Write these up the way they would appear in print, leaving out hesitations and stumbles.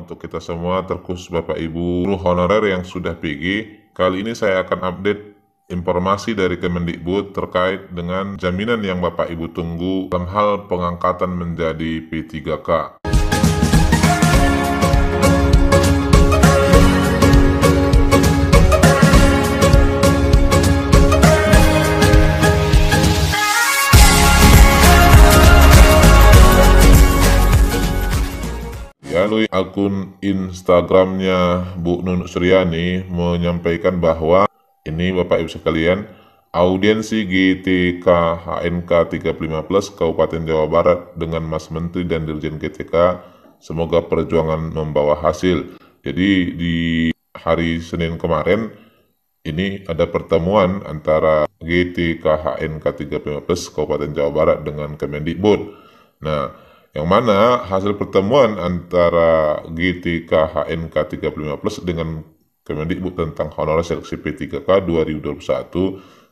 untuk kita semua, terkhusus Bapak Ibu guru honorer yang sudah PG. Kali ini saya akan update informasi dari Kemendikbud terkait dengan jaminan yang Bapak Ibu tunggu dalam hal pengangkatan menjadi P3K. Melalui akun Instagramnya Bu Nunuk Suryani menyampaikan bahwa ini Bapak Ibu sekalian, audiensi GTK HNK 35+ Kabupaten Jawa Barat dengan Mas Menteri dan Dirjen GTK, semoga perjuangan membawa hasil. Jadi di hari Senin kemarin ini ada pertemuan antara GTK HNK 35+ Kabupaten Jawa Barat dengan Kemendikbud. Nah, yang mana hasil pertemuan antara GTK HNK 35+ dengan Kemendikbud tentang honorer seleksi P3K 2021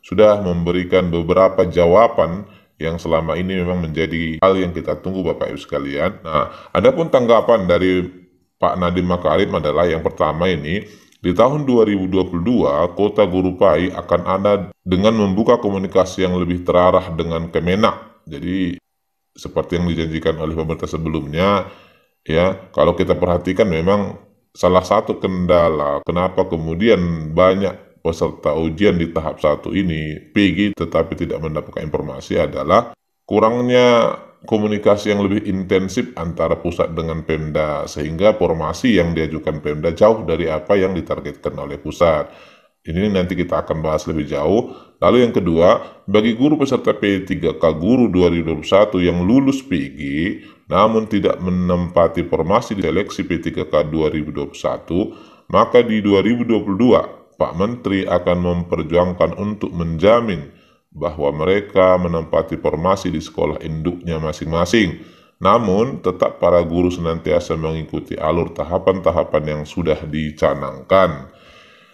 sudah memberikan beberapa jawaban yang selama ini memang menjadi hal yang kita tunggu Bapak Ibu sekalian. Nah, adapun tanggapan dari Pak Nadiem Makarim adalah yang pertama ini, di tahun 2022 Kota Guru PAI akan ada dengan membuka komunikasi yang lebih terarah dengan Kemenak. Jadi seperti yang dijanjikan oleh pemerintah sebelumnya, ya, kalau kita perhatikan memang salah satu kendala kenapa kemudian banyak peserta ujian di tahap 1 ini PG tetapi tidak mendapatkan informasi adalah kurangnya komunikasi yang lebih intensif antara pusat dengan Pemda, sehingga formasi yang diajukan Pemda jauh dari apa yang ditargetkan oleh pusat. Ini nanti kita akan bahas lebih jauh. Lalu yang kedua, bagi guru peserta P3K Guru 2021 yang lulus PG namun tidak menempati formasi di seleksi P3K 2021, maka di 2022 Pak Menteri akan memperjuangkan untuk menjamin bahwa mereka menempati formasi di sekolah induknya masing-masing. Namun tetap para guru senantiasa mengikuti alur tahapan-tahapan yang sudah dicanangkan.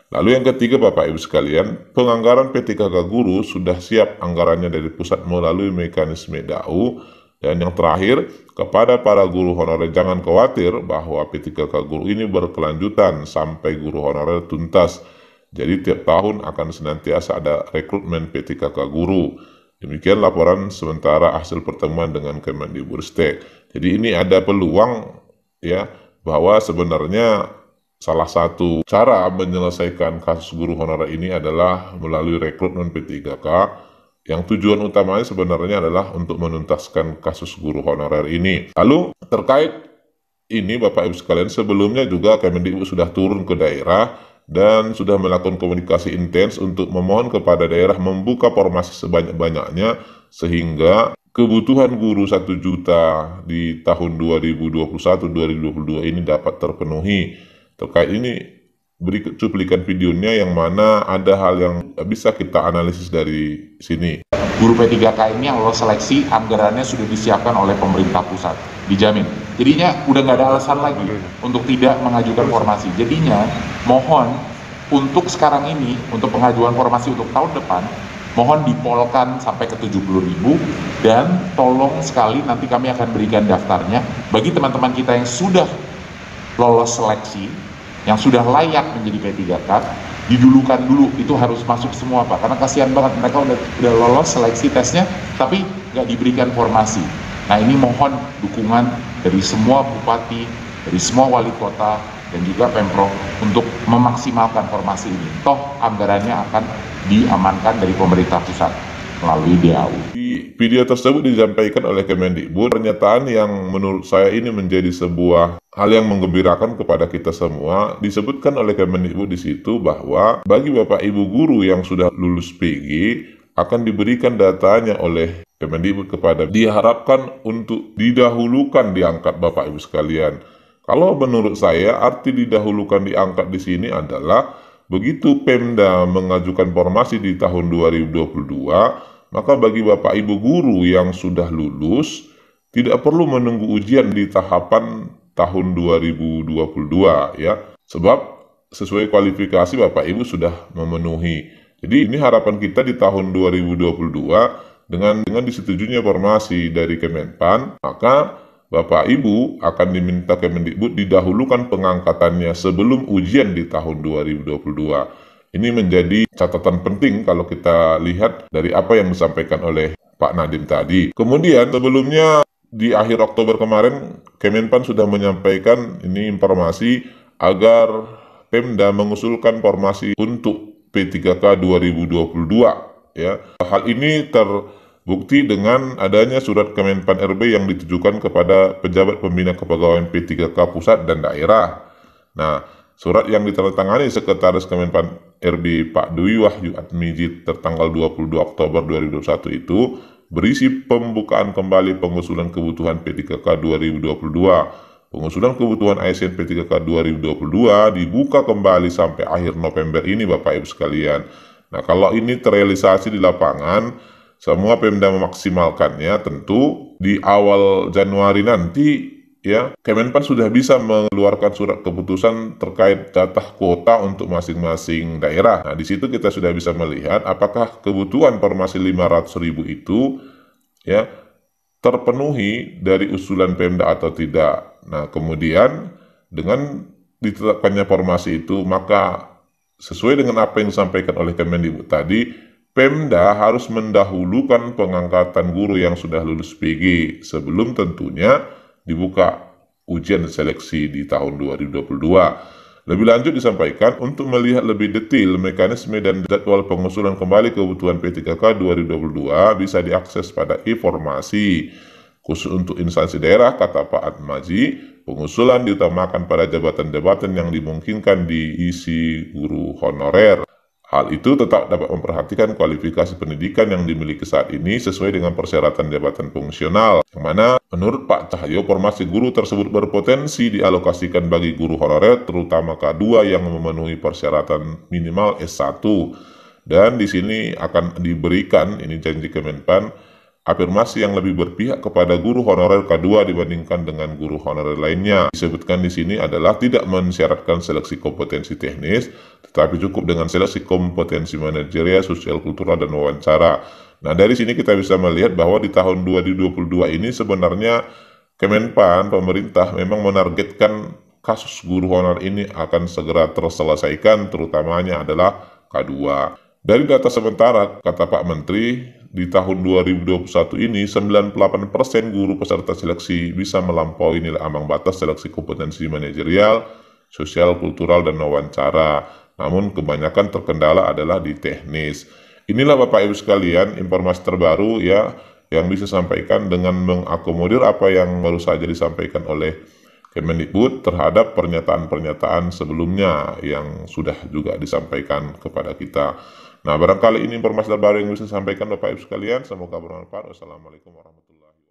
Lalu yang ketiga Bapak Ibu sekalian, penganggaran P3K Guru sudah siap anggarannya dari pusat melalui mekanisme DAU. Dan yang terakhir, kepada para guru honorer jangan khawatir bahwa P3K Guru ini berkelanjutan sampai guru honorer tuntas. Jadi tiap tahun akan senantiasa ada rekrutmen P3K Guru. Demikian laporan sementara hasil pertemuan dengan Kemendikbudristek. Jadi ini ada peluang ya bahwa sebenarnya salah satu cara menyelesaikan kasus guru honorer ini adalah melalui rekrutmen P3K yang tujuan utamanya sebenarnya adalah untuk menuntaskan kasus guru honorer ini. Lalu terkait ini Bapak Ibu sekalian, sebelumnya juga Kemendikbud sudah turun ke daerah dan sudah melakukan komunikasi intens untuk memohon kepada daerah membuka formasi sebanyak-banyaknya sehingga kebutuhan guru 1 juta di tahun 2021-2022 ini dapat terpenuhi. Terkait ini, beri cuplikan videonya yang mana ada hal yang bisa kita analisis dari sini. Guru P3K ini yang lolos seleksi, anggarannya sudah disiapkan oleh pemerintah pusat, dijamin. Jadinya udah nggak ada alasan lagi untuk tidak mengajukan formasi. Jadinya mohon untuk sekarang ini, untuk pengajuan formasi untuk tahun depan, mohon dipolkan sampai ke 70.000 dan tolong sekali nanti kami akan berikan daftarnya bagi teman-teman kita yang sudah lolos seleksi, yang sudah layak menjadi P3K, didulukan dulu, itu harus masuk semua Pak, karena kasihan banget mereka udah lolos seleksi tesnya, tapi nggak diberikan formasi. Nah ini mohon dukungan dari semua bupati, dari semua wali kota, dan juga Pemprov untuk memaksimalkan formasi ini. Toh anggarannya akan diamankan dari pemerintah pusat melalui DAU. Di video tersebut disampaikan oleh Kemendikbud pernyataan yang menurut saya ini menjadi sebuah hal yang menggembirakan kepada kita semua. Disebutkan oleh Kemendikbud di situ bahwa bagi Bapak Ibu guru yang sudah lulus PG akan diberikan datanya oleh Kemendikbud kepada diharapkan untuk didahulukan diangkat Bapak Ibu sekalian. Kalau menurut saya arti didahulukan diangkat di sini adalah begitu Pemda mengajukan formasi di tahun 2022, maka bagi Bapak Ibu guru yang sudah lulus tidak perlu menunggu ujian di tahapan tahun 2022 ya. Sebab sesuai kualifikasi Bapak Ibu sudah memenuhi. Jadi ini harapan kita di tahun 2022 dengan disetujunya formasi dari Kemenpan, maka Bapak Ibu akan diminta Kemendikbud didahulukan pengangkatannya sebelum ujian di tahun 2022. Ini menjadi catatan penting kalau kita lihat dari apa yang disampaikan oleh Pak Nadiem tadi. Kemudian sebelumnya di akhir Oktober kemarin, Kemenpan sudah menyampaikan ini informasi agar Pemda mengusulkan formasi untuk P3K 2022. Ya, hal ini terbukti dengan adanya surat Kemenpan RB yang ditujukan kepada pejabat pembina kepegawaian P3K pusat dan daerah. Nah, surat yang ditandatangani Sekretaris Kemenpan RB Pak Dwi Wahyu Atmiji tertanggal 22 Oktober 2021 itu berisi pembukaan kembali pengusulan kebutuhan P3K 2022. Pengusulan kebutuhan ASN P3K 2022 dibuka kembali sampai akhir November ini, Bapak Ibu sekalian. Nah, kalau ini terrealisasi di lapangan, semua Pemda memaksimalkannya, tentu di awal Januari nanti ya Kemenpan sudah bisa mengeluarkan surat keputusan terkait jatah kuota untuk masing-masing daerah. Nah, di situ kita sudah bisa melihat apakah kebutuhan formasi 500.000 itu ya terpenuhi dari usulan Pemda atau tidak. Nah, kemudian dengan ditetapkannya formasi itu, maka sesuai dengan apa yang disampaikan oleh Kemendikbud tadi, Pemda harus mendahulukan pengangkatan guru yang sudah lulus PG sebelum tentunya dibuka ujian seleksi di tahun 2022. Lebih lanjut disampaikan, untuk melihat lebih detail mekanisme dan jadwal pengusulan kembali kebutuhan P3K 2022 bisa diakses pada informasi. Khusus untuk instansi daerah, kata Pak Atmaji, pengusulan diutamakan pada jabatan-jabatan yang dimungkinkan diisi guru honorer. Hal itu tetap dapat memperhatikan kualifikasi pendidikan yang dimiliki saat ini sesuai dengan persyaratan jabatan fungsional, yang mana menurut Pak Cahyo formasi guru tersebut berpotensi dialokasikan bagi guru honorer terutama K2 yang memenuhi persyaratan minimal S1. Dan di sini akan diberikan, ini janji Kemenpan, afirmasi yang lebih berpihak kepada guru honorer K2 dibandingkan dengan guru honorer lainnya. Disebutkan di sini adalah tidak mensyaratkan seleksi kompetensi teknis, tetapi cukup dengan seleksi kompetensi manajerial, sosial, kultural, dan wawancara. Nah, dari sini kita bisa melihat bahwa di tahun 2022 ini sebenarnya Kemenpan, pemerintah memang menargetkan kasus guru honorer ini akan segera terselesaikan, terutamanya adalah K2. Dari data sementara, kata Pak Menteri, di tahun 2021 ini 98% guru peserta seleksi bisa melampaui nilai ambang batas seleksi kompetensi manajerial, sosial, kultural, dan wawancara. Namun kebanyakan terkendala adalah di teknis. Inilah Bapak Ibu sekalian informasi terbaru ya yang bisa sampaikan dengan mengakomodir apa yang baru saja disampaikan oleh Kemendikbud terhadap pernyataan-pernyataan sebelumnya yang sudah juga disampaikan kepada kita. Nah, barangkali ini informasi terbaru yang bisa disampaikan Bapak Ibu sekalian. Semoga bermanfaat. Wassalamualaikum warahmatullahi wabarakatuh.